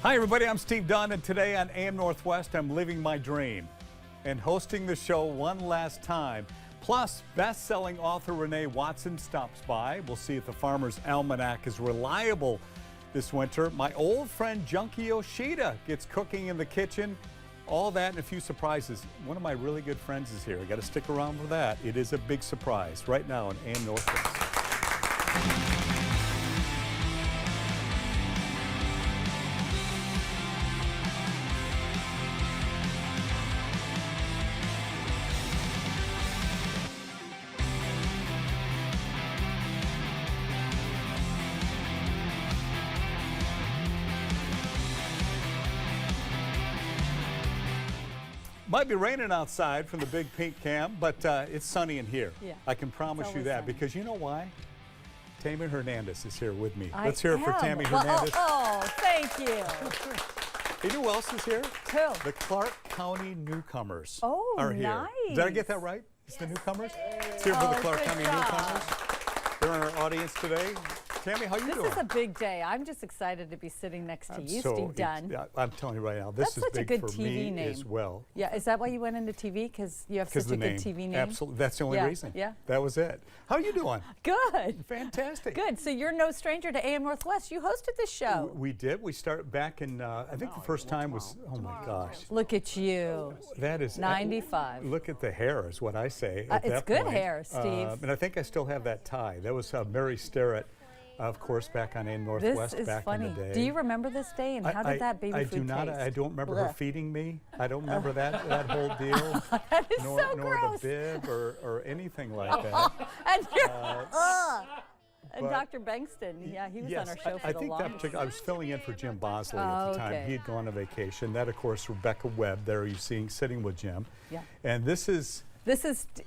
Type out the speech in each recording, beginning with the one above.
Hi everybody, I'm Steve Dunn, and today on AM Northwest, I'm living my dream and hosting the show one last time. Plus, best-selling author Renee Watson stops by. We'll see if the Farmer's Almanac is reliable this winter. My old friend Junki Yoshida gets cooking in the kitchen. All that and a few surprises. One of my really good friends is here. I got to stick around for that. It is a big surprise right now on AM Northwest. Might be raining outside from the big pink cam, but it's sunny in here. Yeah. I can promise you that, sunny. Because you know why? Tammy Hernandez is here with me. Let's hear it for Tammy Hernandez. Oh, thank you. You know who else is here? Who? The Clark County newcomers are here. Nice. Did I get that right? It's the newcomers? It's here for the Clark County newcomers. They're in our audience today. Tammy, how you doing? This is a big day. I'm just excited to be sitting next to you, Steve Dunn. I'm telling you right now, this is big for me as well. Yeah, is that why you went into TV? Because you have such a good TV name? Absolutely, that's the only reason. Yeah. That was it. How are you doing? Good. Fantastic. Good, so you're no stranger to AM Northwest. You hosted this show. We did. We started back in, I think the first time was, oh my gosh. Look at you. That is 95. Look at the hair is what I say. It's good hair, Steve. And I think I still have that tie. That was Mary Starrett. Of course, back on AM Northwest back in the day. Do you remember this day, and how did that baby food taste? I do not. I don't remember her feeding me. I don't remember that whole deal. That is nor gross. The bib or anything like that. And Dr. Bankston, yeah, he was on our show for the longest. I was filling in for Jim Bosley at the time. He had gone on vacation. That, of course, Rebecca Webb. There you're seeing sitting with Jim. Yeah. And this is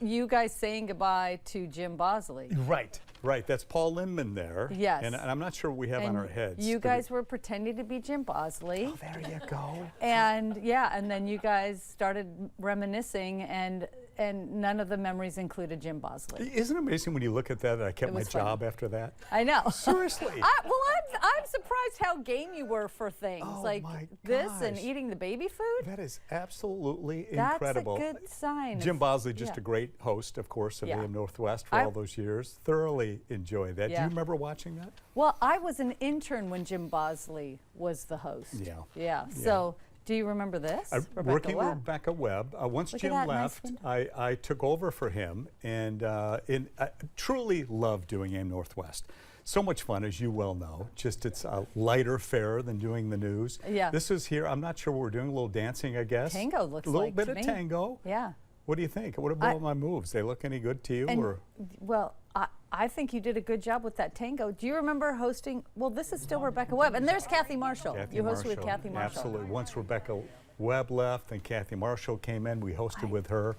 you guys saying goodbye to Jim Bosley. Right. Right, that's Paul Lindman there. Yes. And I'm not sure what we have on our heads. You guys were pretending to be Jim Bosley. Oh, there you go. And yeah, and then you guys started reminiscing, and none of the memories included Jim Bosley. Isn't it amazing when you look at that I kept my job after that? I know. Seriously. I'm surprised how game you were for things like this and eating the baby food. That is absolutely incredible. That's a good sign. Jim Bosley, just a great host, of course, of AM Northwest for all those years. Thoroughly enjoy that. Do you remember watching that? Well, I was an intern when Jim Bosley was the host. Yeah. Yeah. So do you remember this? Working with Rebecca Webb. Once Jim left, I took over for him, and I truly love doing AM Northwest. So much fun, as you well know. Just it's a lighter fare than doing the news. Yeah. This is here. I'm not sure what we're doing. A little dancing, I guess. Tango looks like to me. A little bit of tango. Yeah. What do you think? What about my moves? They look any good to you? Or? Well, I think you did a good job with that tango. Do you remember hosting? Well, this is still Rebecca Webb. And there's Kathy Marshall. You hosted with Kathy Marshall. Absolutely. Once Rebecca Webb left and Kathy Marshall came in, we hosted with her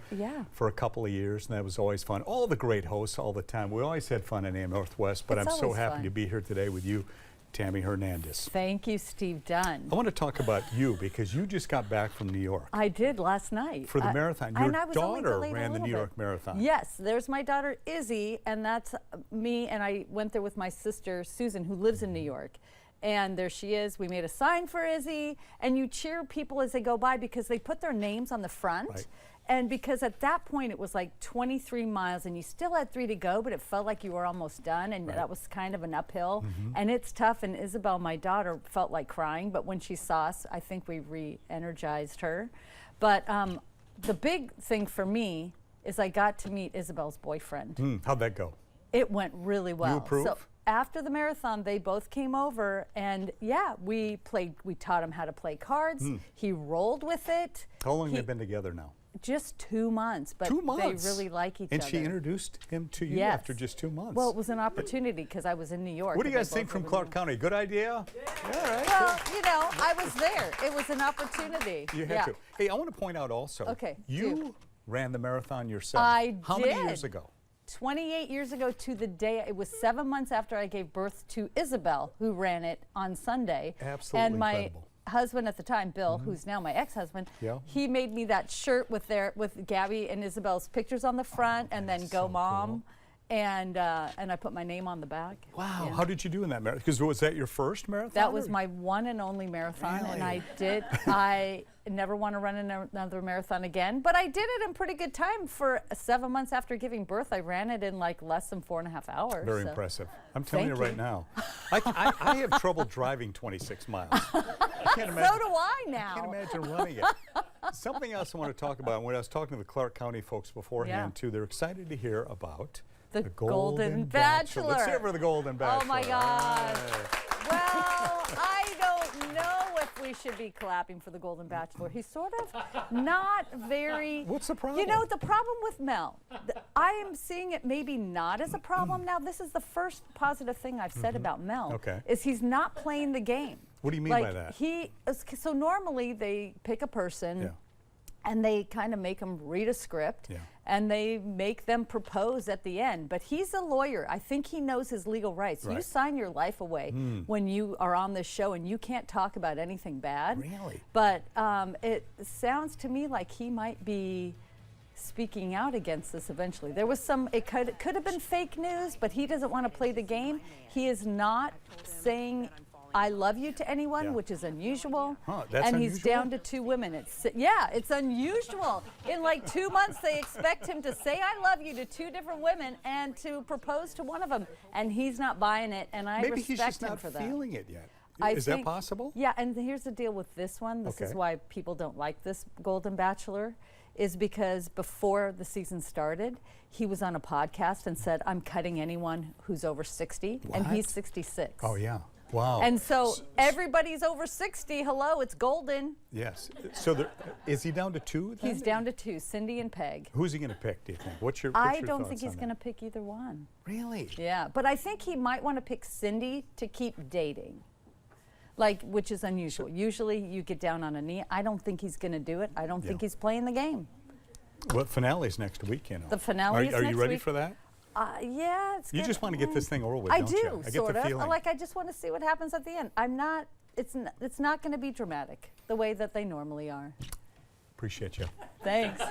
for a couple of years, and that was always fun. All the great hosts all the time. We always had fun in AM Northwest, but I'm so happy to be here today with you, Tammy Hernandez. Thank you, Steve Dunn. I want to talk about you because you just got back from New York. I did last night. For the marathon. Your daughter ran the New York Marathon. Yes, there's my daughter Izzy, and that's me, and I went there with my sister Susan, who lives in New York. And there she is. We made a sign for Izzy, and you cheer people as they go by because they put their names on the front. Right. And because at that point it was like 23 miles and you still had 3 to go, but it felt like you were almost done, and that was kind of an uphill. And it's tough, and Isabel, my daughter, felt like crying, but when she saw us, I think we re-energized her. But the big thing for me is I got to meet Isabel's boyfriend. How'd that go? It went really well. You approve? So after the marathon, they both came over, and we taught him how to play cards. He rolled with it. How long have they been together now? Just 2 months, but 2 months. They really like each other. And she introduced him to you after just 2 months. Well, it was an opportunity because I was in New York. What do you guys think from Clark County? Good idea? Yeah, all right. Well, you know, I was there. It was an opportunity. You had to. Hey, I want to point out also, you ran the marathon yourself. I did. How many years ago? 28 years ago to the day. It was 7 months after I gave birth to Isabel, who ran it on Sunday. Absolutely incredible. Husband at the time, Bill, who's now my ex-husband, he made me that shirt with Gabby and Isabel's pictures on the front, and then Go Mom. Cool. And I put my name on the back. Wow, how did you do in that marathon? Because was that your first marathon? That was my one and only marathon, and I never want to run another marathon again, but I did it in pretty good time. For 7 months after giving birth, I ran it in like less than 4.5 hours. Very impressive. I'm telling you right now. I have trouble driving 26 miles. I can't imagine, so do I now. I can't imagine running it. Something else I want to talk about, when I was talking to the Clark County folks beforehand too, they're excited to hear about the Golden Bachelor. Let's hear for the Golden Bachelor. Oh my God. Well, I don't know if we should be clapping for the Golden Bachelor. He's sort of not very... What's the problem? You know, the problem with Mel, I am seeing it maybe not as a problem now. This is the first positive thing I've said about Mel, is he's not playing the game. What do you mean by that? So normally they pick a person and they kind of make them read a script and they make them propose at the end. But he's a lawyer. I think he knows his legal rights. You sign your life away when you are on this show, and you can't talk about anything bad. Really? But it sounds to me like he might be speaking out against this eventually. There was some, it could have been fake news, but he doesn't want to play the game. He is not saying I love you to anyone, which is unusual. That's and he's down to 2 women. It's unusual. In like 2 months, they expect him to say I love you to 2 different women and to propose to one of them. And he's not buying it, and I respect him for that. Maybe he's just not feeling it yet. Is that possible? Yeah, and here's the deal with this one. This is why people don't like this Golden Bachelor, is because before the season started, he was on a podcast and said, I'm cutting anyone who's over 60, and he's 66. Oh, yeah. Wow. And so everybody's over 60. Hello, it's golden. Yes. So is he down to 2 then? He's down to 2, Cindy and Peg. Who's he going to pick, do you think? What's your I don't think he's going to pick either one. Really? Yeah, but I think he might want to pick Cindy to keep dating, which is unusual. Usually you get down on a knee. I don't think he's going to do it. I don't think he's playing the game. Well, finale's next week, you know. The finale is next week. Are you ready for that? Yeah, it's You just want to get this thing over with, don't you? I do, sort of. I just want to see what happens at the end. It's not going to be dramatic the way that they normally are. Appreciate you. Thanks.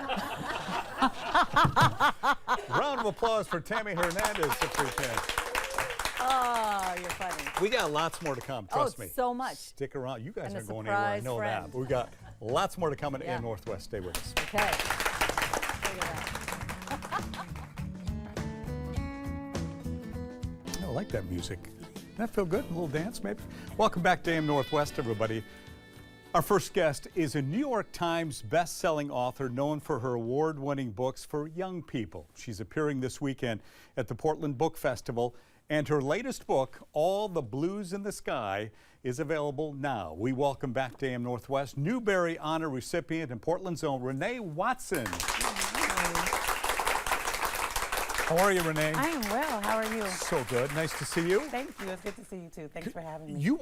Round of applause for Tammy Hernandez, if we can. Oh, you're funny. We got lots more to come, trust me. So much. Stick around. You guys aren't going anywhere, I know that. But we got lots more to come in Northwest. Stay with us. Okay. I like that music. Doesn't that feel good? A little dance, maybe? Welcome back to AM Northwest, everybody. Our first guest is a New York Times best-selling author known for her award-winning books for young people. She's appearing this weekend at the Portland Book Festival, and her latest book, All the Blues in the Sky, is available now. We welcome back to AM Northwest Newbery Honor recipient and Portland's own Renee Watson. How are you, Renee? I am well. How are you? So good. Nice to see you. Thank you. It's good to see you too. Thanks for having me. You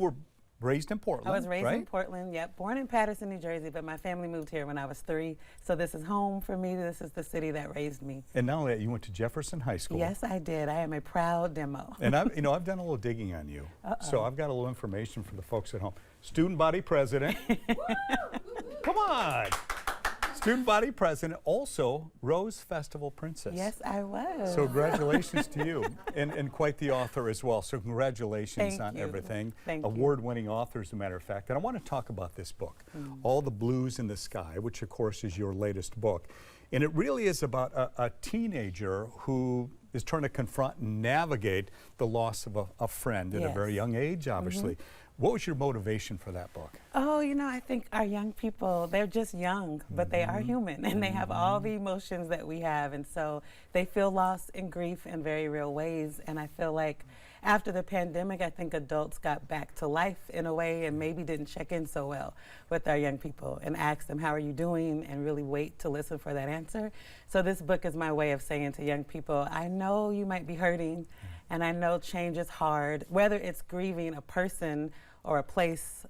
were raised in Portland. I was raised in Portland, born in Paterson, New Jersey, but my family moved here when I was 3. So this is home for me. This is the city that raised me. And not only that, you went to Jefferson High School. Yes, I did. I am a proud demo. And I've done a little digging on you. So I've got a little information for the folks at home. Student body president. Come on. Student body president, also Rose Festival princess. Yes, I was. So congratulations to you, and quite the author as well. So congratulations on you. everything. Thank Award-winning author, as a matter of fact. And I want to talk about this book, All the Blues in the Sky, which of course is your latest book. And it really is about a teenager who is trying to confront and navigate the loss of a friend at a very young age, obviously. What was your motivation for that book? Oh, I think our young people, they're just young, but they are human, and they have all the emotions that we have, and so they feel loss and grief in very real ways. And I feel like after the pandemic, I think adults got back to life in a way and maybe didn't check in so well with our young people and ask them, how are you doing, and really wait to listen for that answer. So this book is my way of saying to young people, I know you might be hurting, and I know change is hard, whether it's grieving a person or a place.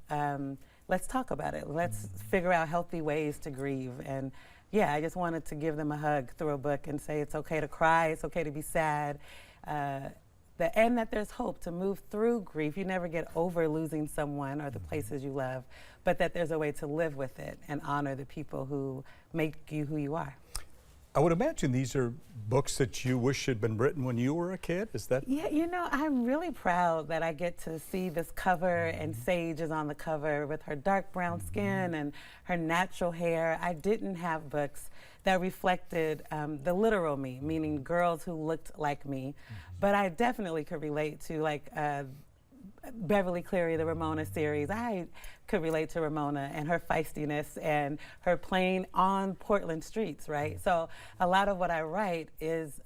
Let's talk about it. Let's figure out healthy ways to grieve. And I just wanted to give them a hug through a book and say it's okay to cry, it's okay to be sad, and that there's hope to move through grief. You never get over losing someone or the places you love, but that there's a way to live with it and honor the people who make you who you are. I would imagine these are books that you wish had been written when you were a kid. Is that? Yeah, you know, I'm really proud that I get to see this cover and Sage is on the cover with her dark brown skin and her natural hair. I didn't have books that reflected the literal me, meaning girls who looked like me, but I definitely could relate to like Beverly Cleary, the Ramona series. I could relate to Ramona and her feistiness and her playing on Portland streets, right? So a lot of what I write is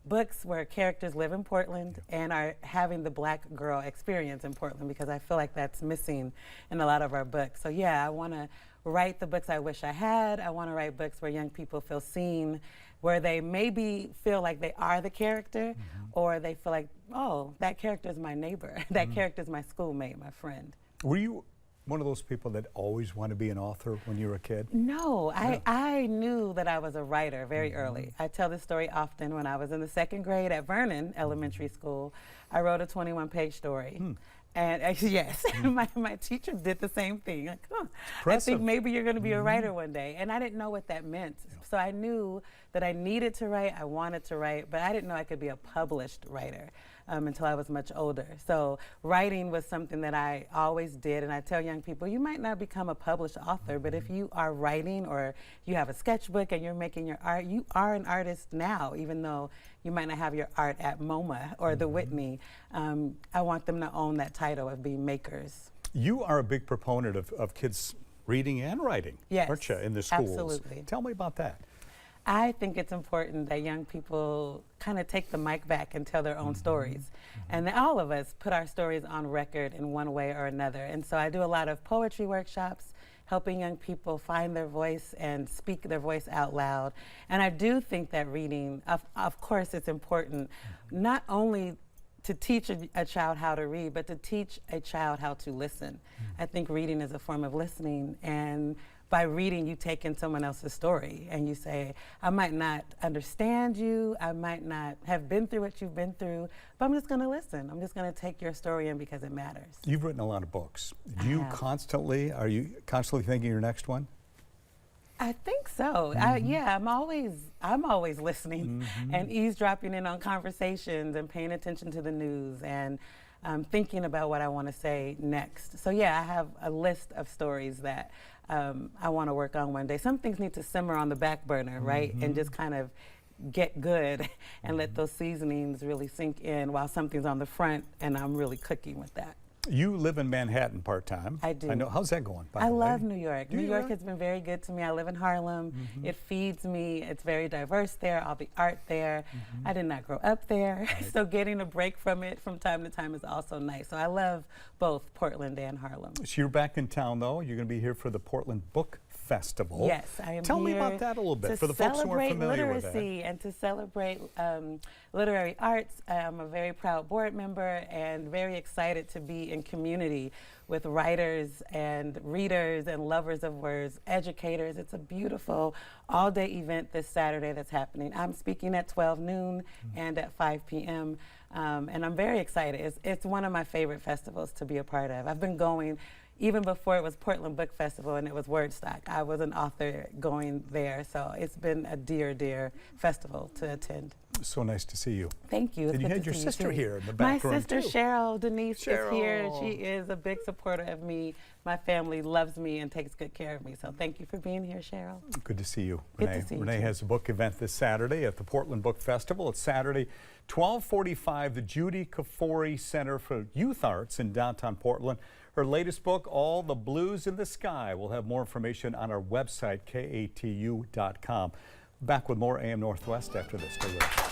books where characters live in Portland and are having the Black girl experience in Portland, because I feel like that's missing in a lot of our books. So yeah, I want to write the books I wish I had. I want to write books where young people feel seen, where they maybe feel like they are the character, or they feel like, oh, that character is my neighbor, that character is my schoolmate, my friend. Were you one of those people that always wanted to be an author when you were a kid? No, I knew that I was a writer very early. I tell this story often. When I was in the 2nd grade at Vernon Elementary School, I wrote a 21-page story. And yes, my teacher did the same thing. Like, I think maybe you're going to be a writer one day. And I didn't know what that meant. So I knew that I needed to write, I wanted to write, but I didn't know I could be a published writer until I was much older. So writing was something that I always did. And I tell young people, you might not become a published author, but if you are writing or you have a sketchbook and you're making your art, you are an artist now, even though you might not have your art at MoMA or the Whitney. I want them to own that title of being makers. You are a big proponent of kids reading and writing, aren't you, in the schools? Absolutely. Tell me about that. I think it's important that young people kind of take the mic back and tell their own stories. And that all of us put our stories on record in one way or another. And so I do a lot of poetry workshops, helping young people find their voice and speak their voice out loud. And I do think that reading, of course, it's important not only to teach a child how to read, but to teach a child how to listen. I think reading is a form of listening, and by reading, you take in someone else's story and you say, I might not understand you, I might not have been through what you've been through, but I'm just gonna listen. I'm just gonna take your story in because it matters. You've written a lot of books. Are you constantly thinking your next one? I think so. Yeah, I'm always listening and eavesdropping in on conversations and paying attention to the news and thinking about what I want to say next. So yeah, I have a list of stories that I want to work on one day. Some things need to simmer on the back burner, right? And just kind of get good and let those seasonings really sink in while something's on the front and I'm really cooking with that. You live in Manhattan part-time. I do. I know. How's that going, by the way? I love New York. New York has been very good to me. I live in Harlem. It feeds me. It's very diverse there. All the art there. I did not grow up there. So getting a break from it from time to time is also nice. So I love both Portland and Harlem. So you're back in town, though. You're going to be here for the Portland Book Festival. Yes, I am. Tell me about that a little bit for the folks who aren't familiar with that. To celebrate literacy and to celebrate literary arts. I'm a very proud board member and very excited to be in community with writers and readers and lovers of words, educators. It's a beautiful all-day event this Saturday that's happening. I'm speaking at 12 noon and at 5 p.m. And I'm very excited. It's one of my favorite festivals to be a part of. I've been going even before it was Portland Book Festival and it was Wordstock. I was an author going there, so it's been a dear, dear festival to attend. So nice to see you. Thank you. And you had your sister here in the back room, My sister too. Cheryl Denise is here. She is a big supporter of me. My family loves me and takes good care of me. So thank you for being here, Cheryl. Good to see you, Good Renee. to see you Renee too. has a book event this Saturday at the Portland Book Festival. It's Saturday, 12:45, the Judy Kafori Center for Youth Arts in downtown Portland. Her latest book, All the Blues in the Sky. We'll have more information on our website, katu.com. Back with more AM Northwest after this. Stay with us.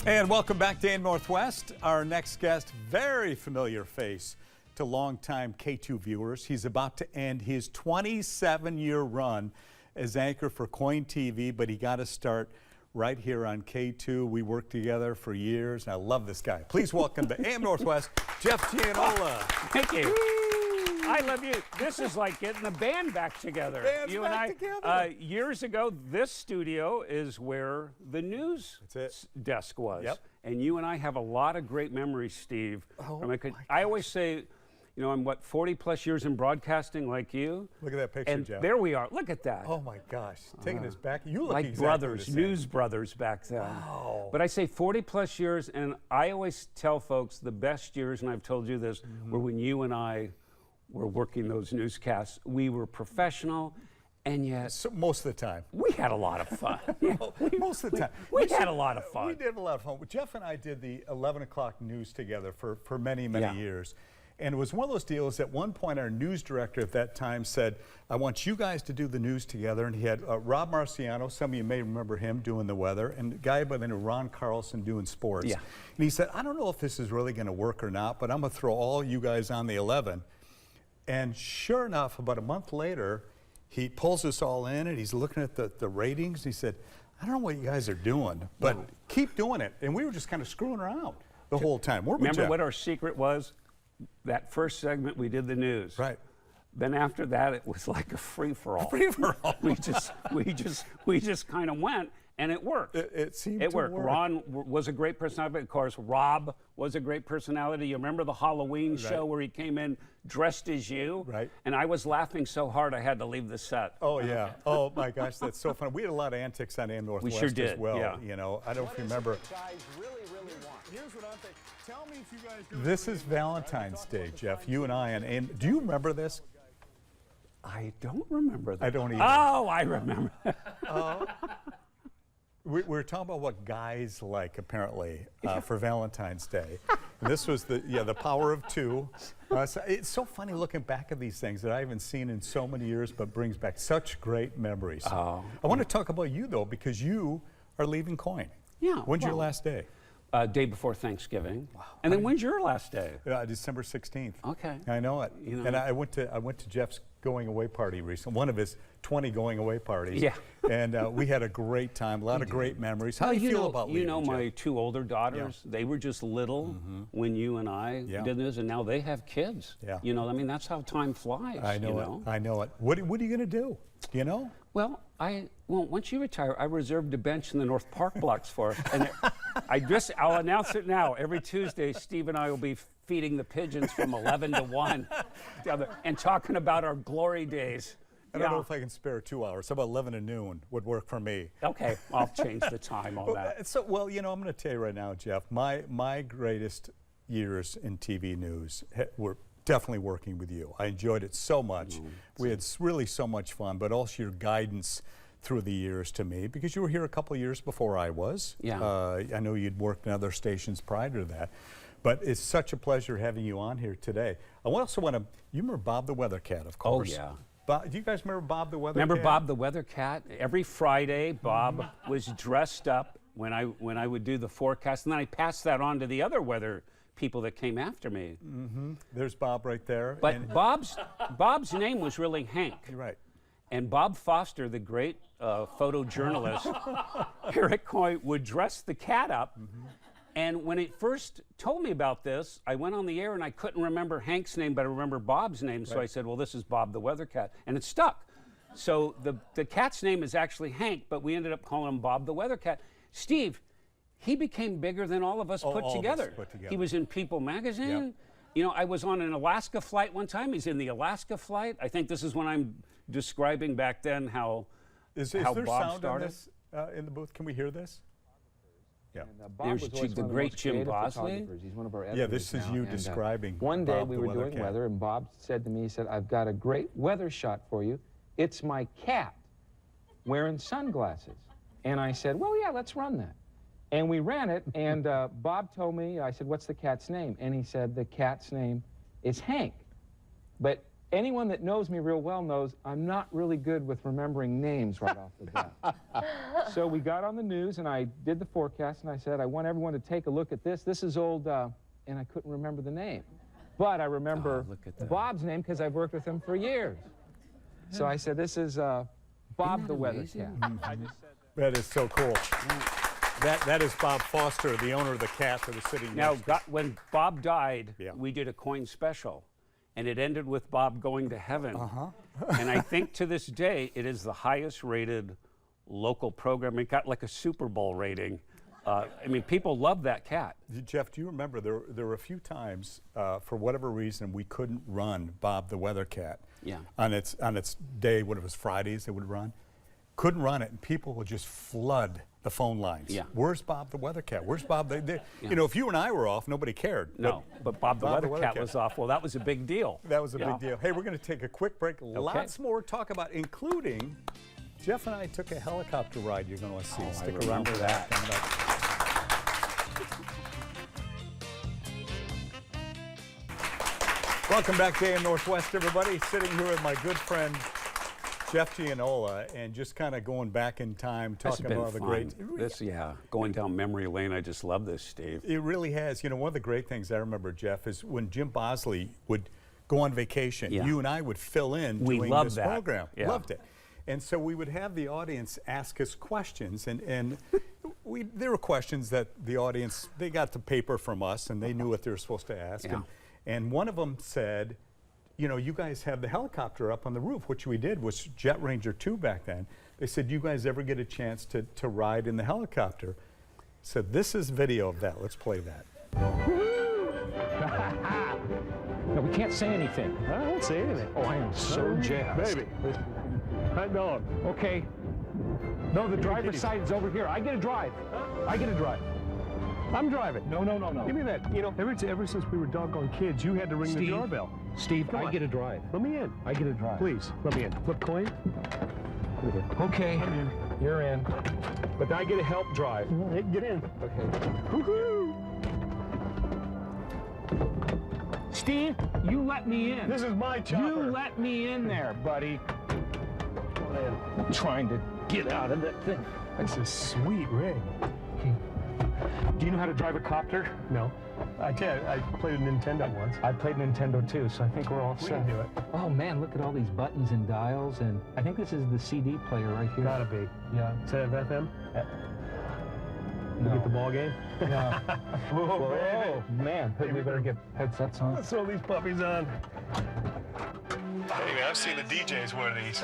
And welcome back to AM Northwest. Our next guest, very familiar face to longtime K2 viewers. He's about to end his 27-year run as anchor for KOIN TV, but he got to start right here on K2. We worked together for years, and I love this guy. Please welcome to AM Northwest, Jeff Gianola. Thank you. I love you. This is like getting the band back together. Band's you back and together. Years ago, this studio is where the news desk was. Yep. And you and I have a lot of great memories, Steve. Oh, I always say, You know, I'm, what, 40 plus years in broadcasting like you. Look at that picture, and Jeff. there we are. Look at that. Oh, my gosh. Taking us back. You look like exactly brothers, the same. news brothers back then. Wow. But I say 40 plus years, and I always tell folks the best years, and I've told you this, were when you and I were working those newscasts. We were professional, and yet So most of the time. we had a lot of fun. Most of the time. We had a lot of fun. We did a lot of fun. Jeff and I did the 11 o'clock news together for many, many years. And it was one of those deals. At one point, our news director at that time said, I want you guys to do the news together. And he had Rob Marciano, some of you may remember him doing the weather, and a guy by the name of Ron Carlson doing sports. Yeah. And he said, I don't know if this is really going to work or not, but I'm going to throw all you guys on the 11. And sure enough, about a month later, he pulls us all in, and he's looking at the ratings. He said, I don't know what you guys are doing, but keep doing it. And we were just kind of screwing around the whole time. Remember what our secret was? That first segment, we did the news. Right. Then after that, it was like a free-for-all. Free-for-all. we just kind of went, and it worked. It seemed it to worked. work. Ron was a great personality. Of course, Rob was a great personality. You remember the Halloween show where he came in dressed as you? Right. And I was laughing so hard I had to leave the set. Oh, yeah. Oh, my gosh, that's so fun. We had a lot of antics on AM Northwest sure did, as well. yeah. You know, I don't know if you remember. Guys really want. Here's what I'm thinking. Tell me if you guys do. This is Valentine's Day, Jeff. You and I on AM. Do you remember this? I don't remember that. I don't either. Oh, I remember. We were talking about what guys like, apparently, for Valentine's Day. And this was the power of two. So it's so funny looking back at these things that I haven't seen in so many years, but brings back such great memories. I want to talk about you, though, because you are leaving KOIN. Yeah. When's your last day? Day before Thanksgiving. Wow. And then when's your last day? December 16th. Okay. I know it. You know. And I went to Jeff's going away party recently, one of his 20 going away parties. Yeah. And we had a great time, a lot of great memories. How do you feel about leaving, You know, my Jeff? two older daughters, they were just little when you and I did this, and now they have kids. Yeah. You know, I mean, that's how time flies. I know it. I know it. What are you going to do? Do you know? Well, once you retire, I reserved a bench in the North Park blocks for us. And I'll announce it now. Every Tuesday, Steve and I will be feeding the pigeons from 11 to 1 and talking about our glory days. I don't know if I can spare 2 hours. How about 11 to noon would work for me. Okay, I'll change the time on that. So, well, you know, I'm going to tell you right now, Jeff, my greatest years in TV news were definitely working with you. I enjoyed it so much. We had really so much fun, but also your guidance through the years to me, because you were here a couple of years before I was. Yeah. I know you'd worked in other stations prior to that. But it's such a pleasure having you on here today. I also want to, you remember Bob the Weather Cat, of course. Oh, yeah. Do you guys remember Bob the Weather Cat? Remember Bob the Weather Cat? Every Friday, Bob was dressed up when I would do the forecast, and then I passed that on to the other weather people that came after me. There's Bob right there. But Bob's name was really Hank. You're right. And Bob Foster, the great photojournalist here at KOIN, would dress the cat up. And when it first told me about this, I went on the air and I couldn't remember Hank's name, but I remember Bob's name. So I said, well, this is Bob the Weather Cat. And it stuck. So the cat's name is actually Hank, but we ended up calling him Bob the Weather Cat. Steve, he became bigger than all of us put together. He was in People magazine. Yep. You know, I was on an Alaska flight one time. He's in the Alaska flight. I think this is when I'm describing back then how there Bob sound started. on this in the booth? Can we hear this? Yeah. And, Bob There's was always the one of great most Jim creative Bosley. photographers. He's one of our editors Yeah, this is now. you And, describing one day Bob we the were Weather doing Cat. weather, and Bob said to me, he said, I've got a great weather shot for you. It's my cat wearing sunglasses. And I said, well, yeah, let's run that. And we ran it, and Bob told me, I said, what's the cat's name? And he said, the cat's name is Hank. But anyone that knows me real well knows I'm not really good with remembering names right off the bat. So we got on the news, and I did the forecast, and I said, I want everyone to take a look at this. This is old, and I couldn't remember the name. But I remember Bob's name because I've worked with him for years. So I said, this is Bob the Weather Cat. That is so cool. That is Bob Foster, the owner of the cat that was sitting Now, next to when Bob died, we did a KOIN special, and it ended with Bob going to heaven. And I think to this day, it is the highest rated local program. It got like a Super Bowl rating I mean, people love that cat. Jeff, do you remember there were a few times, for whatever reason, we couldn't run Bob the Weather Cat. Yeah. On its day, when it was Fridays, it would run. Couldn't run it, and people would just flood the phone lines. Yeah. Where's Bob the Weather Cat? Where's Bob? You know, if you and I were off, nobody cared. No, but Bob the Weather Cat was off. Well, that was a big deal. That was a big deal. Hey, we're going to take a quick break. Lots more to talk about, including Jeff and I took a helicopter ride you're going to see. Stick around for that. Welcome back to AM Northwest, everybody. Sitting here with my good friend Jeff Gianola, and just kind of going back in time, talking about the great. Going down memory lane. I just love this, Steve. It really has. You know, one of the great things I remember, Jeff, is when Jim Bosley would go on vacation. You and I would fill in doing this program. Loved it. And so we would have the audience ask us questions, and there were questions that the audience, they got the paper from us, and they knew what they were supposed to ask. And one of them said, you know, you guys have the helicopter up on the roof, which we did, was Jet Ranger 2 back then. They said, do you guys ever get a chance to ride in the helicopter? So this is video of that. Let's play that. No, we can't say anything. I don't say anything. Oh, I am so jazzed. Baby. I know. Okay. No, the driver's side is over here. I get to drive. I get to drive. I'm driving. No. Give me that. You know, ever since we were doggone kids, you had to ring the doorbell. Steve, I get to drive. Let me in. I get to drive. Please, let me in. Flip coin. Okay. You're in. But I get to help drive. Hey, get in. Okay. Woohoo! Steve, you let me in. This is my chopper. You let me in there, buddy. I'm trying to get out of that thing. That's a sweet rig. Do you know how to drive a copter? No. I played a Nintendo once. I played Nintendo too, so I think we're all set. We can do it. Oh man, look at all these buttons and dials, and I think this is the CD player right here. Gotta be. Yeah. Is that FM? No. Get the ball game? Yeah. Whoa, man. We better get headsets on. Let's throw these puppies on. Hey, man, I've seen the DJs wear these.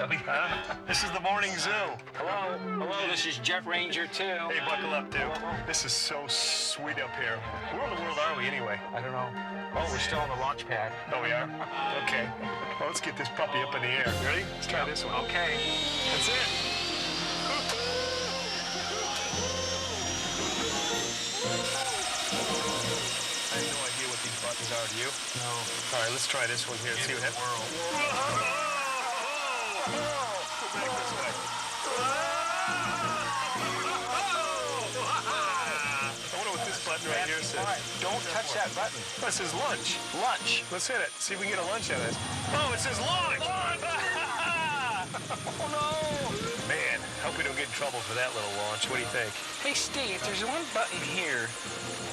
This is the morning zoo. Hello, this is Jeff Ranger 2. Hey, buckle up, dude. This is so sweet up here. Where in the world are we anyway? I don't know. Oh, we're still on the launch pad. Oh, we are? Okay. Well, let's get this puppy up in the air. Ready? Let's try this one. Okay. That's it. I have no idea what these buttons are, do you? No. All right, let's try this one here and see what happens. Back this way. I wonder what this button right here says. All right, don't touch that button. Oh, it says lunch. Lunch. Let's hit it. See if we can get a lunch out of this. Oh, it says launch! Oh, no. Man, hope we don't get in trouble for that little launch. What do you think? Hey, Steve, there's one button here.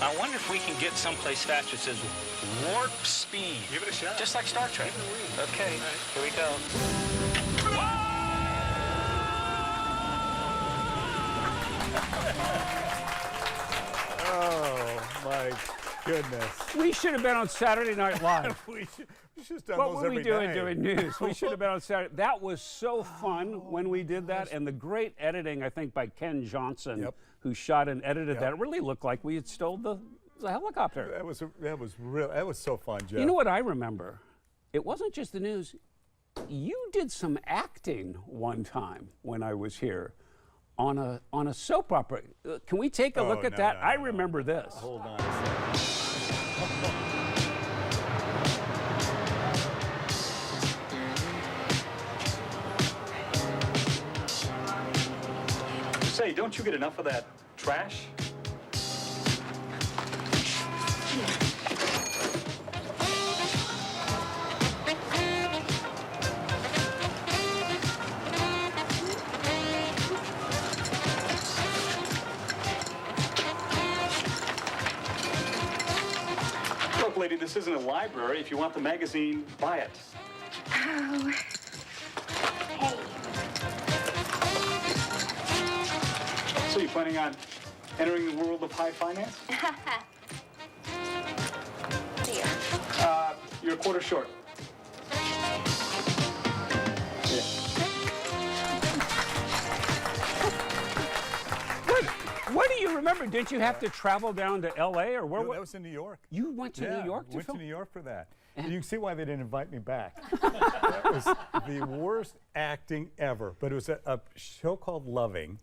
I wonder if we can get someplace faster. It says warp speed. Give it a shot. Just like Star Trek. Okay, here we go. Oh, my goodness. We should have been on Saturday Night Live. we should have done What those were we every doing day. doing news? We should have been on Saturday. That was so fun when we did that, and the great editing, I think, by Ken Johnson, who shot and edited that. It really looked like we had stole the helicopter. That was so fun, Jeff. You know what I remember? It wasn't just the news. You did some acting one time when I was here on a soap opera. Can we take a look at that? I remember this. Hold on a second. Say, don't you get enough of that trash? Look, lady, this isn't a library. If you want the magazine, buy it. Oh. Hey. So you planning on entering the world of high finance? Dear. You're a quarter short. What do you remember? Didn't you have to travel down to L.A. or where? No, that was in New York. You went to New York to went film? to New York for that. And you can see why they didn't invite me back. That was the worst acting ever. But it was a show called Loving,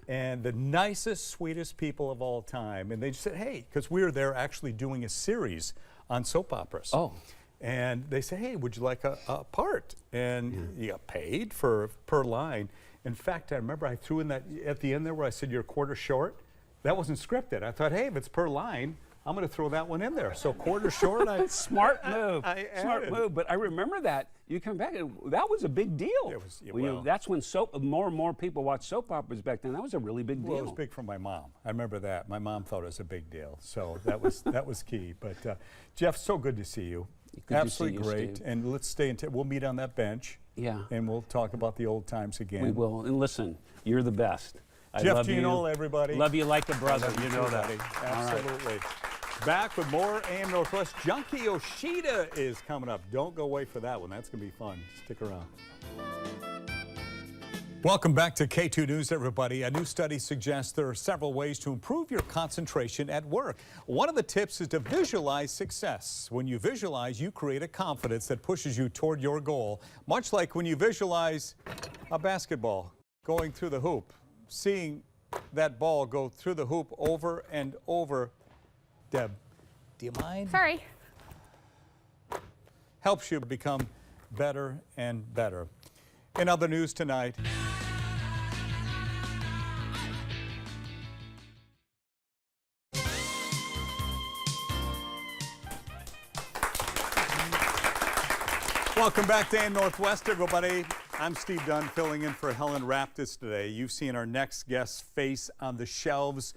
and the nicest, sweetest people of all time. And they just said, hey, because we were there actually doing a series on soap operas. Oh. And they said, hey, would you like a part? And you got paid per line. In fact, I remember I threw in that at the end there where I said you're a quarter short. That wasn't scripted. I thought, hey, if it's per line, I'm going to throw that one in there. So quarter short, smart move. Smart move. But I remember that. You come back, and that was a big deal. It was, that's when more and more people watched soap operas back then. That was a really big deal. Well, it was big for my mom. I remember that. My mom thought it was a big deal. So that was key. But Jeff, so good to see you. Good Absolutely to see you, great. Steve. And let's stay in touch. We'll meet on that bench. Yeah. And we'll talk about the old times again. We will. And listen, you're the best. I Jeff love Gianola, you. everybody. Love you like a brother. You know that. Absolutely. Right. Back with more AM Northwest. Junki Yoshida is coming up. Don't go away for that one. That's going to be fun. Stick around. Welcome back to K2 News, everybody. A new study suggests there are several ways to improve your concentration at work. One of the tips is to visualize success. When you visualize, you create a confidence that pushes you toward your goal, much like when you visualize a basketball going through the hoop, seeing that ball go through the hoop over and over. Deb, do you mind? Sorry. Helps you become better and better. In other news tonight, welcome back to AM Northwest, everybody. I'm Steve Dunn, filling in for Helen Raptis today. You've seen our next guest's face on the shelves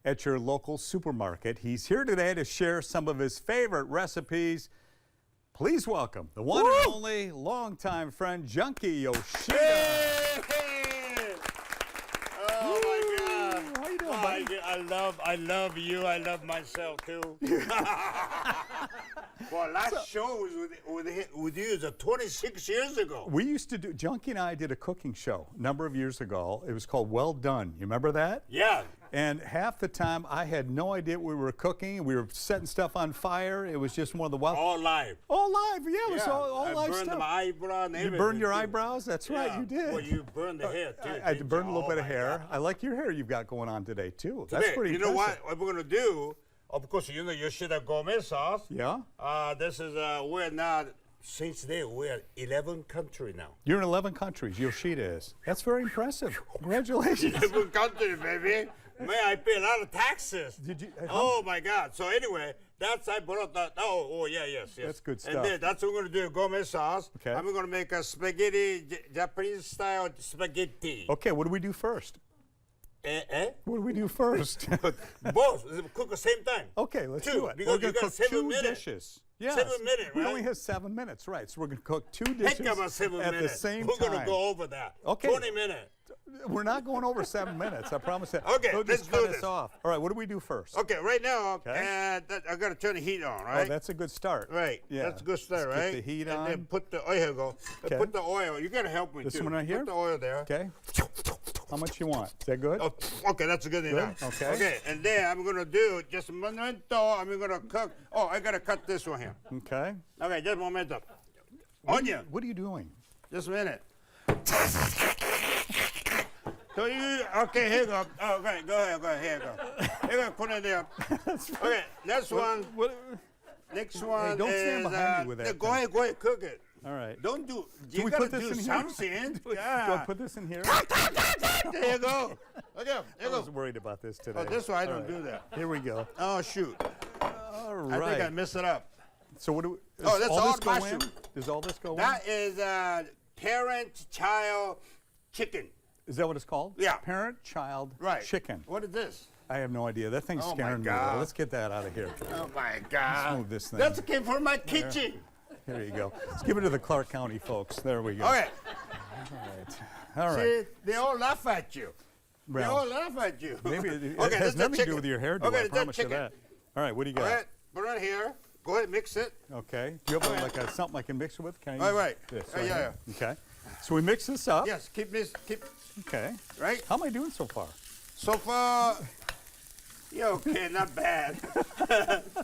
at your local supermarket. He's here today to share some of his favorite recipes. Please welcome the one and only longtime friend, Junki Yoshida. Hey! Oh my God! How you doing, buddy? I love you. I love myself too. Well, last show was with you is 26 years ago. We used to do, Junki and I did a cooking show a number of years ago. It was called Well Done. You remember that? Yeah. And half the time I had no idea what we were cooking. We were setting stuff on fire. It was just one of the wild. All live. All live, yeah. It was all I live burned stuff. my eyebrow and everything. You burned your eyebrows? That's right, you did. Well, you burned the hair too. I burned a little bit of hair. I like your hair you've got going on today too. That's pretty You impressive. know what we're gonna do? Of course, you know Yoshida gourmet sauce. Yeah. This is we're now since then we're 11 countries now. You're in 11 countries. Yoshida is. That's very impressive. Congratulations. 11 countries, baby. Man, I pay a lot of taxes. Did you? Oh my God! So anyway, I brought that. Yes. That's good stuff. And then that's what we're gonna do: gourmet sauce. Okay. I'm gonna make a spaghetti, Japanese style spaghetti. Okay. What do we do first? What do we do first? Both. Cook at the same time. Okay, let's Two, do it. because we're going to cook 7 two minutes. dishes. Yes. 7 minutes, We right? only have 7 minutes, right? So we're going to cook two dishes Heck of a 7 at minutes. the same We're time. gonna go over that. Okay. 20 minutes. We're not going over 7 minutes. I promise that. Okay, They'll let's just do cut this. us off. All right, what do we do first? Okay, right now, Okay. I gotta turn the heat on, right? Oh, that's a good start. Right. Yeah. That's a good start, Let's right? Get the heat and on. then put the here you go. Okay. Put the oil. You gotta help me This too. one right here? Put the oil there. Okay. How much you want? Is that good? Oh, okay, that's good enough. Okay. Okay, and then I'm gonna do just a momento. I'm gonna cook. Oh, I gotta cut this one here. Okay. Okay, just a momento. Onion. What are you doing? Just a minute. So you okay? Here you go. Oh, okay, go ahead. Here you go. Here you go. Put it there. Okay, next one. Next one don't is. stand behind me with that Go thing. ahead, cook it. All right. Don't do. Can You we gotta put this do in here? something. Do I put this in here? There you go. Okay, I here you was go. worried about this today. Oh, this one I All don't right. do that. Here we go. Oh shoot! All I right. think I messed it up. So what do we? Oh, does that's all all this go in? mushroom. Does all this go That is parent-child chicken. in? Is that what it's called? Yeah. Parent-child Right. chicken. What is this? I have no idea. That thing's Oh, my scaring me. God. Let's get that out of here. Oh my God! Let's move this thing. That came from my kitchen. Here you go. Let's give it to the Clark County folks. There we go. Okay. All right. See, they all laugh at you. They Well, all laugh at you. maybe it Okay, has that's the nothing to do chicken. with your hairdo. Okay, I that's promise you chicken. that. All right. What do you got? All right, put it here. Go ahead, mix it. Okay. Do you have like something I can mix it with? Can I use All right. this? Yeah, here? Okay. So we mix this up. Yes, keep. Okay. Right. How am I doing so far? So far, Yeah, okay, not bad.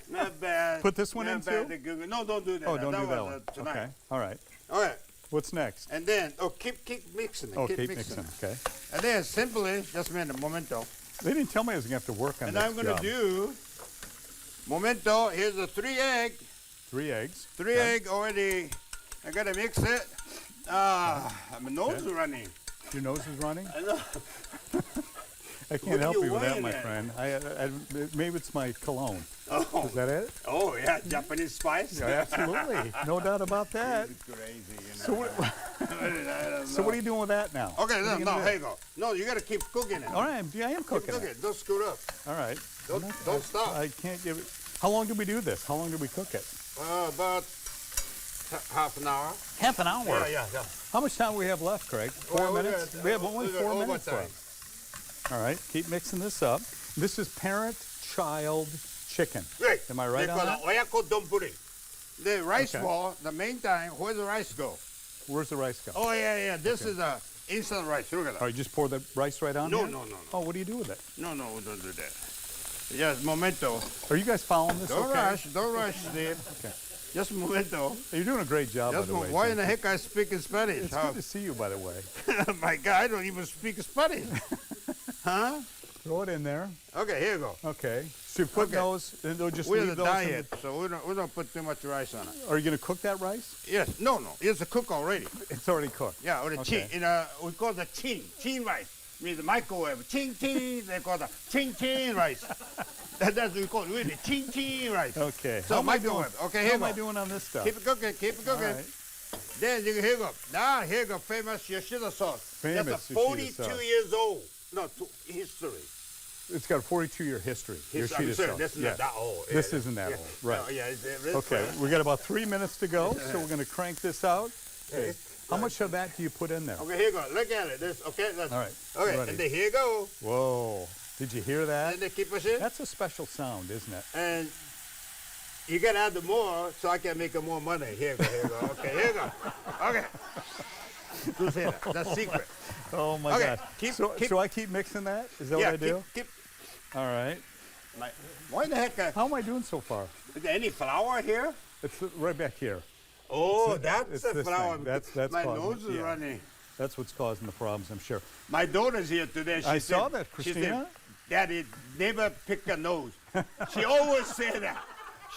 Not bad. Put this one in too? No, don't do that. Oh, don't do that one. Tonight. Okay, all right. All right. What's next? And then, keep mixing it. Oh, keep mixing. Okay. And then simply, just a minute, momento. They didn't tell me I was going to have to work on and this I'm going to do, momento, here's the 3 egg. 3 eggs. 3 egg already. I got to mix it. My nose is running. Your nose is running? I know. I can't help you with that, my friend. Maybe it's my cologne. Oh. Is that it? Oh, yeah, Japanese spice? Yeah, absolutely. No doubt about that. It's crazy, you know. So what are you doing with that now? Okay, no, here you go. No, you got to keep cooking it. All right, I am cooking it. Don't screw it up. All right. Don't stop. I can't give it. How long did we do this? How long did we cook it? About half an hour. Half an hour? Yeah. How much time do we have left, Craig? 4 minutes? We have only 4 minutes left. All right, keep mixing this up. This is parent-child chicken. Right. Am I right on that? Oyako donburi. The rice ball, the main time, where does the rice go? Where's the rice go? Oh, yeah. This is instant rice. Look at that. All right, just pour the rice right on No. Oh, what do you do with it? No, we don't do that. Just momento. Are you guys following this Don't rush, Steve. Okay. Just momento. You're doing a great job, by the way. Why in the heck I speak in Spanish? It's good to see you, by the way. My God, I don't even speak Spanish. Huh? Throw it in there. Okay, here you go. Okay. So you put those, and they'll just we're leave on a those diet, so we don't put too much rice on it. Are you going to cook that rice? Yes. No. It's a cook already. It's already cooked. Yeah, or the Okay. we call it chin rice. Means the microwave. Chin, they call it chin rice. That's what we call it, really, chin rice. Okay. So microwave. Okay, here How you am I go. doing on this stuff? Keep it cooking. All right. Then here you go. Now here you go, famous Yoshida sauce. Famous That's a Yoshida 42 sauce. years old. No, history. It's got a 42-year history. Yoshida sauce. This is not that old. This isn't that old. Right. No, it's Okay. We got about 3 minutes to go, so we're going to crank this out. Okay. How much of that do you put in there? Okay, here you go. Look at it. All right. Okay, Ready. and then here you go. Whoa. Did you hear that? And then keep pushing. That's a special sound, isn't it? And you got to add the more so I can make more money. Here you go. Okay, here you go. Okay. Who's here? That's secret. Oh, my God. So I keep mixing that? Is that what I do? Keep. All right. Why the heck? How am I doing so far? Is there any flour here? It's right back here. Oh, that's the this flour. thing. That's my causing nose is it. Yeah. running. That's what's causing the problems, I'm sure. My daughter's here today. I saw that, She Christina. said, Daddy, never pick a nose. She always said that.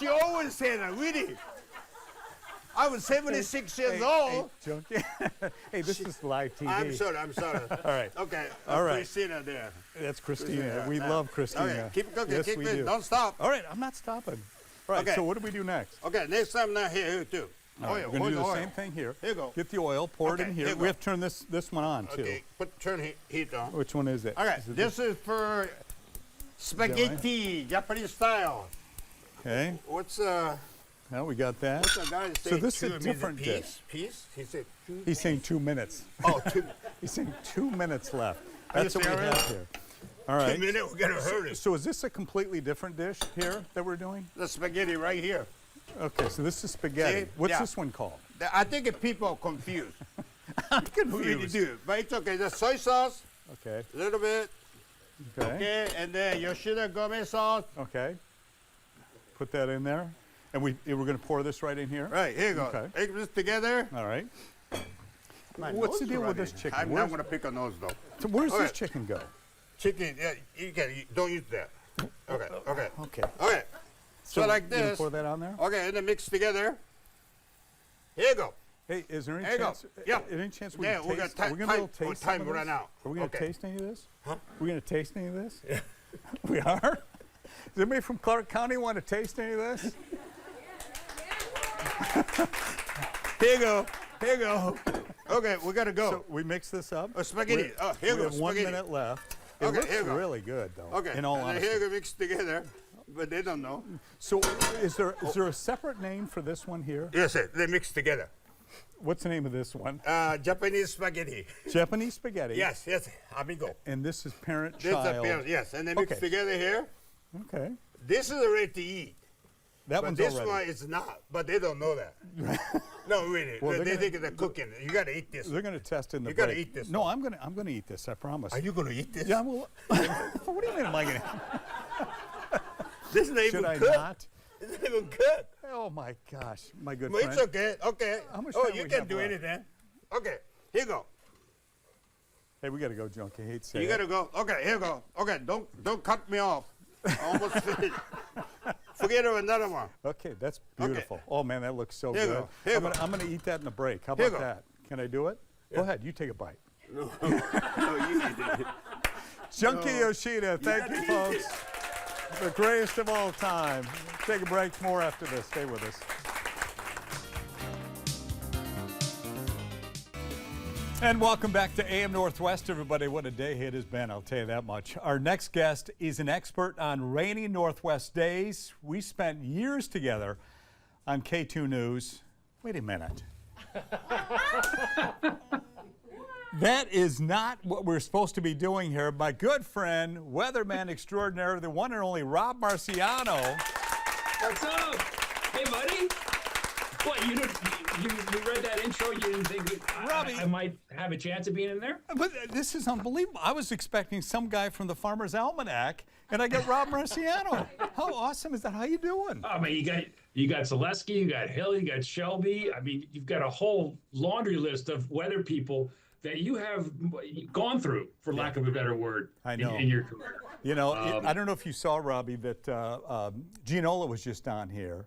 Really. I was 76 years old. Hey, Junki. Hey, this is live TV. I'm sorry. All right. Okay. All right. Christina there. That's Christina. We love Christina. Okay, keep cooking. Yes, keep we it. do. Don't stop. All right, I'm not stopping. All right, Okay. so what do we do next? Okay, next time now here too. All right, we're going to do the same thing here. Here you go. Get the oil, pour it Okay, in here here. you We go. have to turn this one on, too. Okay, turn heat on. Which one is it? Okay, Is it this is for spaghetti, Japanese style. Okay. What's Now we got that. what's the guy So saying? this is a Two different piece? dish. Piece? He said 2. He's saying 2 minutes. Oh, 2. He's saying 2 minutes left. Are you That's what we serious? have here. All right. 2 minutes, we gotta hurry. So is this a completely different dish here that we're doing? The spaghetti right here. Okay, so this is spaghetti. See? What's Yeah. this one called? I think people are confused. I'm Really confused. do. But it's okay. The soy sauce, Okay. a little bit. Okay. Okay, and then Yoshida gourmet sauce. Okay. Put that in there. And we're going to pour this right in here? Right, here you go. Okay. Mix this together. All right. My What's the nose deal with running. this chicken? I'm not going to pick a nose, though. So where's Okay. this chicken go? Chicken, yeah, don't use that. Okay. Okay. Okay. So like you gonna this. pour that on there? Okay, and then mix together. Here you go. Hey, is there any There you go. chance? Yeah. Any chance we Yeah, can we got taste? Are we going to be able to taste some time of run this? out. Are we going to Okay. taste any of this? Huh? Are we going to taste any of this? Yeah. We are? Does anybody from Clark County want to taste any of this? Here you go. Here you go. Okay, we got to go. So we mix this up. Spaghetti. Here we you have go. 1 Spaghetti. minute left. It Okay, looks here you go. really good, though. Okay. In all and then honesty. here you go mix together, but they don't know. So is there a separate name for this one here? Yes, sir. They mix together. What's the name of this one? Japanese spaghetti. Japanese spaghetti. Yes, amigo. And this is This is parent-child. yes, and they mix Okay. together here. Okay. This is ready to eat. That But one's this already. one is not, but they don't know that. No, really. Well, they think they're cooking. You got to eat this. They're going to test in the You gotta break. eat this, No, I'm going to eat this. I promise. Are you going to eat this? Yeah. Well, what do you mean? Am I going to? This is not Should even I cooked. not? It's not even cooked. Oh my gosh, my good Well, friend. it's okay. Okay. How much Oh, time you we can have do left? anything. Okay. Here you go. Hey, we got to go, Junkie. Hate to say You it. gotta go. Okay, here you go. Okay, don't cut me off. I almost finished. Forget it, another one. Okay, that's beautiful. Oh man, that looks so Here you good. go. Here you go. I'm gonna eat that in the break. How Here about you go. that? Can I do it? Go ahead, you take a bite. No, you need it. Junki Yoshida, thank you, folks. The greatest of all time. Take a break. More after this. Stay with us. And welcome back to AM Northwest, everybody. What a day it has been, I'll tell you that much. Our next guest is an expert on rainy Northwest days. We spent years together on K2 News. Wait a minute. That is not what we're supposed to be doing here. My good friend, weatherman extraordinaire, the one and only Rob Marciano. What's up? Hey, buddy. What, you read that intro, you didn't think I might have a chance of being in there? But this is unbelievable. I was expecting some guy from the Farmer's Almanac, and I got Rob Marciano. How awesome is that? How you doing? I mean, you got Zaleski, you got Hill, you got Shelby. I mean, you've got a whole laundry list of weather people that you have gone through, for lack of a better word, I know. in your career. You know, I don't know if you saw, Robbie, that Gianola was just on here,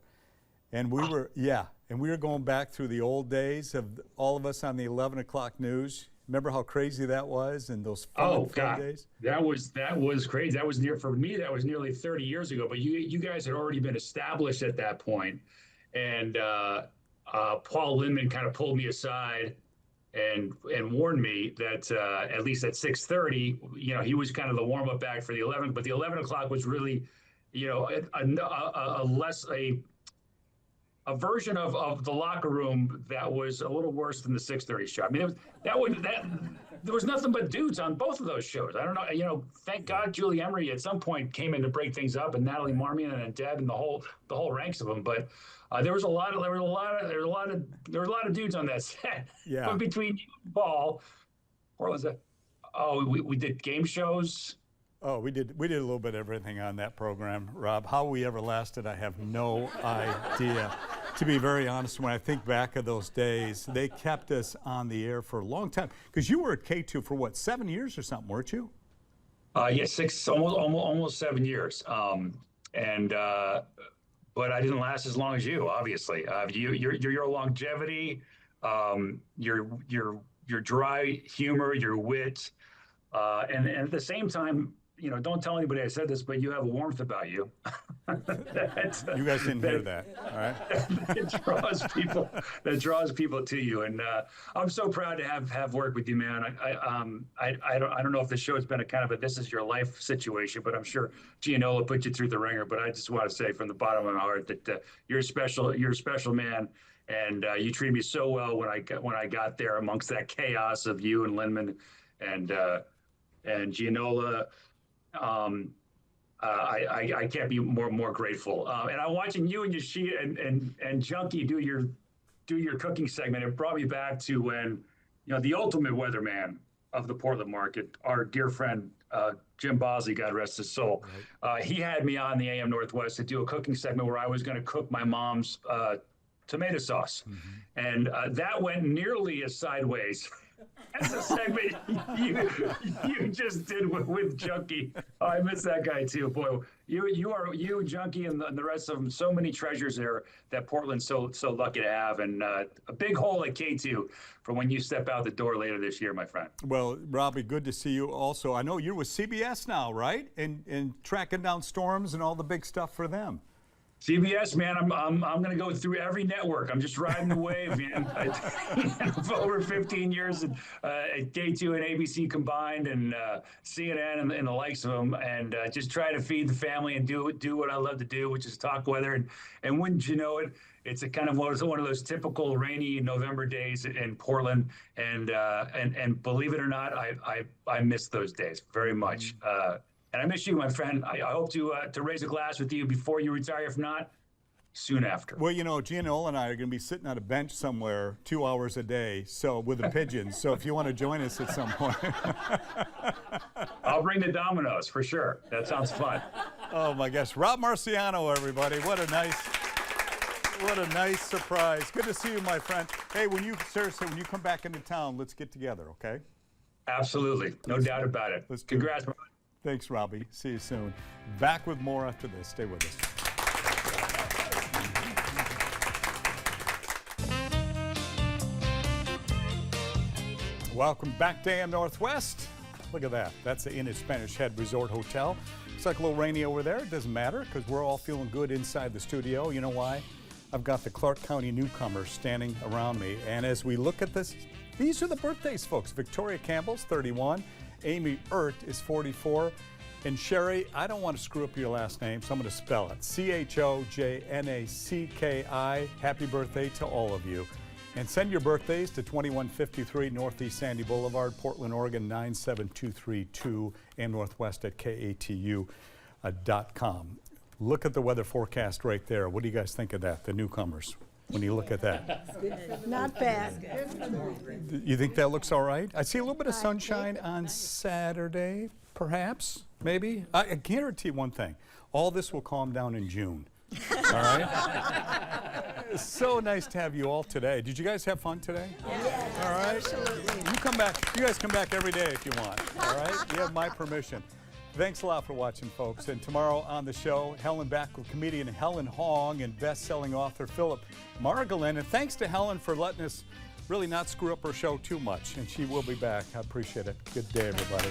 and we were going back through the old days of all of us on the 11 o'clock news. Remember how crazy that was in those fun days? That was crazy. That was for me, that was nearly 30 years ago. But you guys had already been established at that point, and Paul Lindman kind of pulled me aside and warned me that at least at 6:30, you know, he was kind of the warm up act for the 11. But the 11 o'clock was really, you know, a version of the locker room that was a little worse than the 6:30 show. I mean, there was nothing but dudes on both of those shows. I don't know, you know. Thank God Julie Emery at some point came in to break things up, and Natalie Marmion and Deb and the whole ranks of them. But there was a lot of dudes on that set. Yeah. But between you and Paul, where was it? Oh, we did game shows. Oh, we did a little bit of everything on that program, Rob. How we ever lasted, I have no idea. To be very honest, when I think back of those days, they kept us on the air for a long time. Because you were at K2 for what, 7 years or something, weren't you? Yeah, almost 7 years. But I didn't last as long as you, obviously. Your longevity, your dry humor, your wit, and at the same time, you know, don't tell anybody I said this, but you have a warmth about you. You guys didn't hear that, all right? That draws people to you, and I'm so proud to have worked with you, man. I don't know if the show has been a kind of a this is your life situation, but I'm sure Gianola put you through the ringer. But I just want to say from the bottom of my heart that you're a special man, and you treated me so well when I got there amongst that chaos of you and Lindman and Gianola. I can't be more grateful. And I'm watching you and Yoshida and Junki do your cooking segment. It brought me back to when, you know, the ultimate weatherman of the Portland market, our dear friend Jim Bosley, God rest his soul. Right. He had me on the AM Northwest to do a cooking segment where I was going to cook my mom's tomato sauce, and that went nearly as sideways as a segment you just did with Junki. Oh, I miss that guy too. Boy, you Junki and the rest of them, so many treasures there that Portland's so lucky to have, and a big hole at K2 for when you step out the door later this year, my friend. Well, Robbie, good to see you also. I know you're with CBS now, right? And tracking down storms and all the big stuff for them. CBS, man, I'm going to go through every network. I'm just riding the wave, man. For over 15 years at K2 and ABC combined, and CNN and the likes of them, and just try to feed the family and do what I love to do, which is talk weather. And wouldn't you know it, it's a kind of one of those typical rainy November days in Portland. And believe it or not, I miss those days very much. And I miss you, my friend. I hope to raise a glass with you before you retire. If not, soon after. Well, you know, Gianola and I are going to be sitting on a bench somewhere 2 hours a day, so with the pigeons. So if you want to join us at some point. I'll bring the dominoes for sure. That sounds fun. Oh my gosh. Rob Marciano, everybody. What a nice surprise. Good to see you, my friend. Hey, seriously, when you come back into town, let's get together, okay? Absolutely. No doubt about it. Congrats, brother. Thanks, Robbie. See you soon. Back with more after this. Stay with us. Welcome back to AM Northwest. Look at that. That's the Inn at Spanish Head Resort Hotel. It's like a little rainy over there. It doesn't matter because we're all feeling good inside the studio. You know why? I've got the Clark County newcomers standing around me. And as we look at this, these are the birthdays, folks. Victoria Campbell's 31. Amy Ert is 44. And Sherry, I don't want to screw up your last name, so I'm going to spell it. Chojnacki. Happy birthday to all of you. And send your birthdays to 2153 Northeast Sandy Boulevard, Portland, Oregon 97232, and northwest at KATU.com. Look at the weather forecast right there. What do you guys think of that, the newcomers, when you look at that? Not bad. You think that looks all right? I see a little bit of sunshine on Saturday, perhaps, maybe. I guarantee one thing. All this will calm down in June. All right? It's so nice to have you all today. Did you guys have fun today? Yes, all right. Absolutely. You guys come back every day if you want. All right? You have my permission. Thanks a lot for watching, folks. And tomorrow on the show, Helen back with comedian Helen Hong and best-selling author Philip Margolin. And thanks to Helen for letting us really not screw up her show too much. And she will be back. I appreciate it. Good day, everybody.